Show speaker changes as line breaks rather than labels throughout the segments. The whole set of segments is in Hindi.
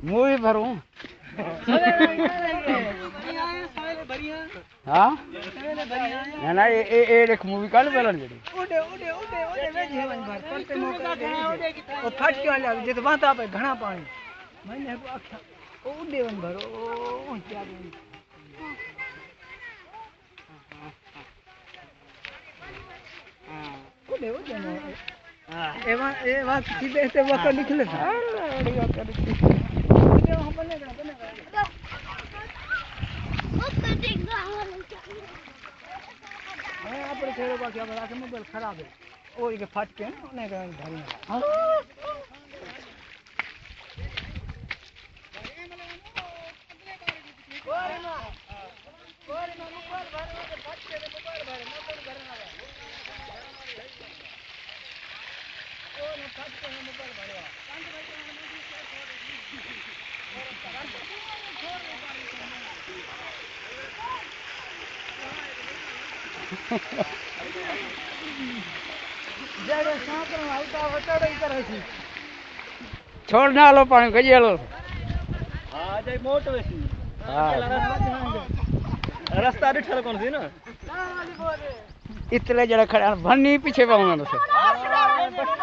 मूवी भरूं हाँ ना ये एक मूवी काल बेलन जड़ी
ओडे ओडे ओडे ओडे वेजी है भर पत्ते मौका दे ओ फट के वाला जे तो बाता पे घणा पानी मैंने आख्या ओडे वन भरो क्या दे ओडे ओडे ना हां एवा सीधे से वकर निकले था ओडे वकर निकले हम बने આપણે છેડો બાકી આપણે આખે મોબાઈલ ખરાબ છે ઓય કે ફાટ કે ને કે ધારી
छोड़ ना लो पानी गजी लो
हां जय मोटो है
हां
रास्ता डिठल कौन सी ना
इतने जड़े खड़े भन्नी पीछे पाऊंगा तो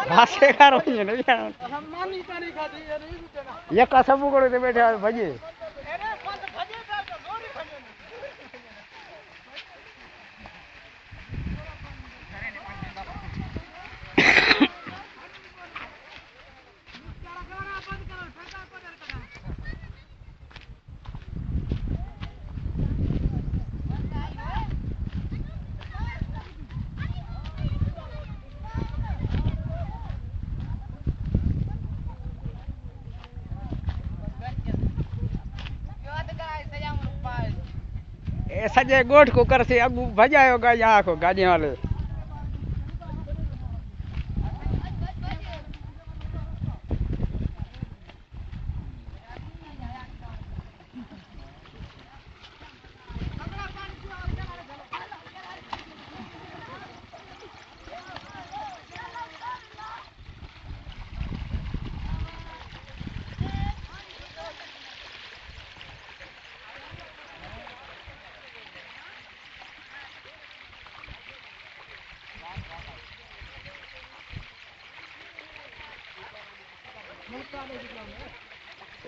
भाषे का रोज नहीं जाना
हम मानी तारी खाती है नहीं ना
ये का सब को तो बैठे भजे
अरे कौन भजे था तो गोरी भजे
सजे गोठ को कर से अगू भजायो गा यहाँ को गाड़ी वाले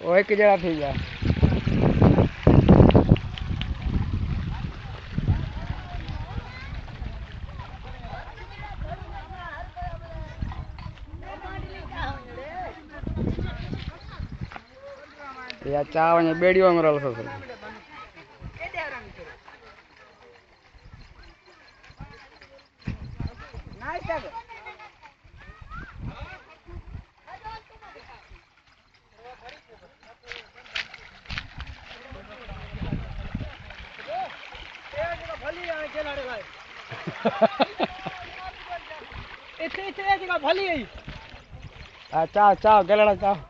वो एक जगह थी जा या चाव ने बेड़ियो में रहल सब
इतने इतने जगह भली है
चाव चाव गलड़ा चाव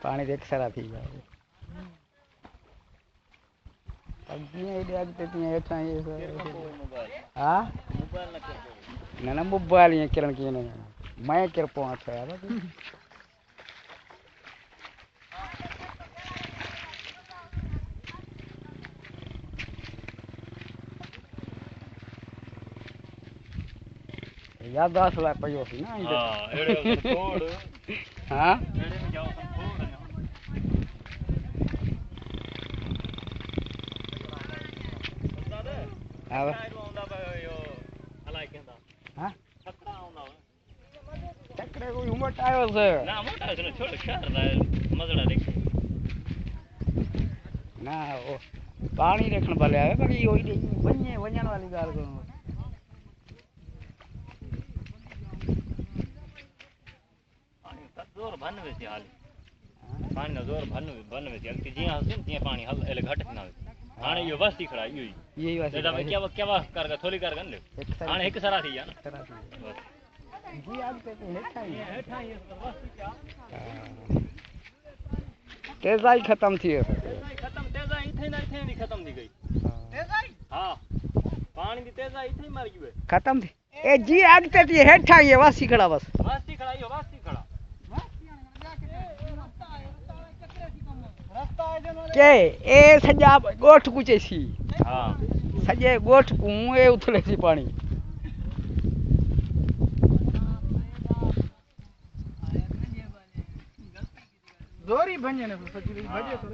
पानी देख सारा थी जाए अब ये आगते ये चाहिए हां मोबाइल ना मोबाइल ये किरण की नहीं मैं कर पहुंच यार याद आसला पयो सी ना
हाँ एड़े कोड
हाँ
एड़े में जाओ कोड
आवे
आंदा यो अलाय केंदा
हाँ
खतरा आंदा
चक्रे कोई उमट आयो से
ना मोटा है छोड़ शहर दा मजड़ा देख
ना ओ पानी देखण भले आवे पर ई होई वन्ने वन्नण वाली गाल करो
जोर भन वेसी हाल पानी ना जोर भन वेसी अगति जिया हसन तिया पानी हल एले घट ना हाने यो बस्ती खड़ा यो
यही वासी
दादा मैं क्या कर थोड़ी कर गन ले हाने एक सरा थी या ना
जी आज पे हेठा ही
बस्ती क्या
तेजाई खत्म थी
तेजा इथे ना इथे नहीं खत्म थी गई
तेजाई
हां पानी दी तेजा इथे मर गई
खत्म थी ए जी आज पे थी हेठा ही वासी खड़ा बस
वास्ती खड़ा यो वास्ती खड़ा
के ए सजा गोठ कुचे सी
हां
सजे गोठ को ए उथले सी पानी
जोरी भंजने सच्ची भजे तो